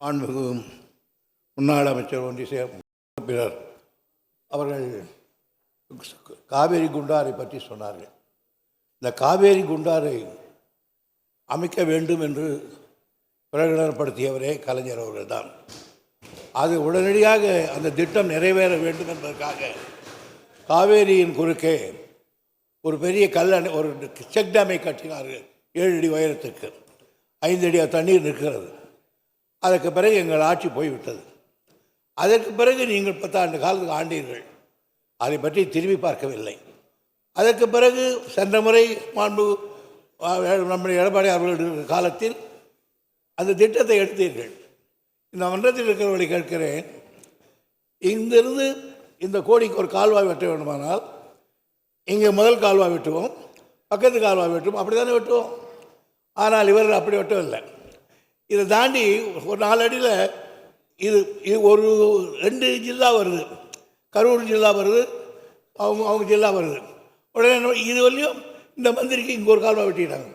மாண்புமிகு முன்னாள் அமைச்சர் ஒன்றிய உறுப்பினர் அவர்கள் காவேரி குண்டாரை பற்றி சொன்னார்கள். இந்த காவேரி குண்டாரை அமைக்க வேண்டும் என்று பிரகடனப்படுத்தியவரே கலைஞர் அவர்கள்தான். அது உடனடியாக அந்த திட்டம் நிறைவேற வேண்டும் என்பதற்காக காவேரியின் குறுக்கே ஒரு பெரிய ஒரு செக் டேமை கட்டினார்கள். 7 அடி உயரத்துக்கு 5 அடி தண்ணீர் நிற்கிறது. அதற்கு பிறகு எங்கள் ஆட்சி போய்விட்டது. அதற்கு பிறகு நீங்கள் 10 ஆண்டு காலத்துக்கு ஆண்டீர்கள். அதை பற்றி திரும்பி பார்க்கவில்லை. அதற்கு பிறகு சென்ற முறை நம்முடைய எடப்பாடி அவர்களுடைய காலத்தில் அந்த திட்டத்தை எடுத்தீர்கள். இந்த மன்றத்தில் இருக்கிறவர்களை கேட்கிறேன், இங்கிருந்து இந்த கோடிக்கு ஒரு கால்வாய் வெட்ட வேண்டுமானால் இங்கே முதல் கால்வாய் வெட்டுவோம், பக்கத்து கால்வாய் வெட்டுவோம், அப்படி தானே வெட்டுவோம். ஆனால் இவர்கள் அப்படி வெட்டவில்லை. இதை தாண்டி ஒரு 4 அடியில் இது ஒரு 2 ஜில்லா வருது, கரூர் ஜில்லா வருது, அவங்க ஜில்லா வருது. உடனே இது வரலையும் இந்த மந்திரிக்கு இங்கே ஒரு கால்வாய் வெட்டிட்டாங்க.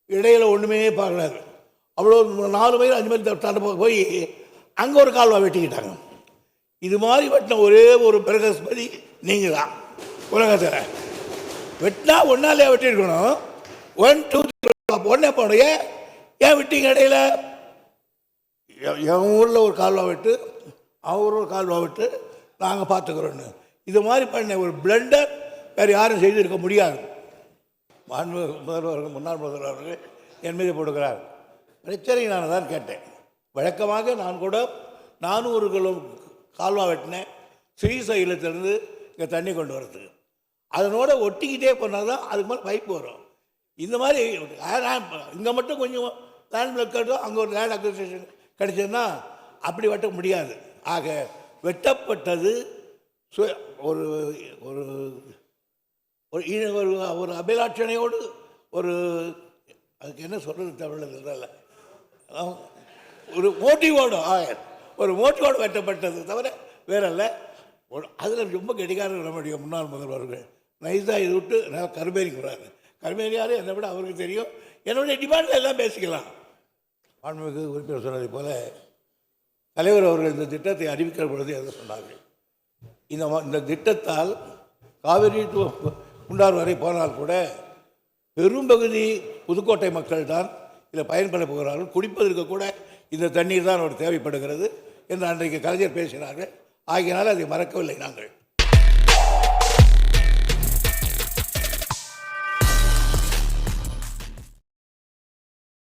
இடையில் ஒன்றுமே பார்க்கலாது. அவ்வளோ 4 மைல் 5 மைல் தாண்ட போய் அங்கே ஒரு கால்வாய் வெட்டிக்கிட்டாங்க. இது மாதிரி வெட்டின ஒரே ஒரு பிரகஸ்பதி நீங்கள் தான் உலகத்தில். வெட்டினா ஒன்னாலே வெட்டியிருக்கணும். 1 2 ஒன்றே போனீங்க, ஏன் விட்டீங்க இடையில? என் ஊரில் ஒரு கால்வாய் விட்டு அவர் ஒரு கால்வாய் விட்டு நாங்கள் பார்த்துக்கிறோன்னு இது மாதிரி பண்ண ஒரு பிளண்டர் வேறு யாரும் செய்திருக்க முடியாது. முதல்வர்கள் முன்னாள் முதல்வர்கள் என் மீது போடுகிறார். பிரச்சனை நான் தான் கேட்டேன். வழக்கமாக நான் கூட 400 கிலோ கால்வாய் வெட்டினேன் ஸ்ரீசைலத்திலேருந்து இங்கே தண்ணி கொண்டு வரதுக்கு. அதனோட ஒட்டிக்கிட்டே போனால் தான் அதுக்கு மேலே பைப் வரும். இந்த மாதிரி இங்கே மட்டும் கொஞ்சம் லேண்ட் கட்டும், அங்கே ஒரு லேண்ட் அக்விசிஷன் கிடைச்சதுன்னா அப்படி வெட்ட முடியாது. ஆக வெட்டப்பட்டது ஒரு ஒரு ஒரு அபிலாட்சணையோடு ஒரு அதுக்கு என்ன சொல்கிறது தமிழில் இல்லை, ஒரு மோட்டிவோடு வெட்டப்பட்டது தவிர வேறல்ல. அதில் ரொம்ப கெடிகாரம் நம்முடைய முன்னாள் முதல்வர்கள் நைஸாக இது விட்டு நான் கருமேறி கூடாது. கருமேறியாரு என்னை விட அவருக்கு தெரியும். என்னுடைய டிமாண்டில் எல்லாம் பேசிக்கலாம். மாண்புமிகு உறுப்பினர் சொன்னதை போல தலைவர் அவர்கள் இந்த திட்டத்தை அறிவிக்கிற பொழுது எதை சொன்னார்கள், இந்த திட்டத்தால் காவிரி டு குண்டார் வரை போனால் கூட பெரும்பகுதி புதுக்கோட்டை மக்கள் தான் இதில் பயன்பட போகிறார்கள். குடிப்பதற்கு கூட இந்த தண்ணீர் தான் அவர் தேவைப்படுகிறது என்று அன்றைக்கு கலைஞர் பேசினார்கள். ஆகியனால் அதை மறக்கவில்லை நாங்கள்.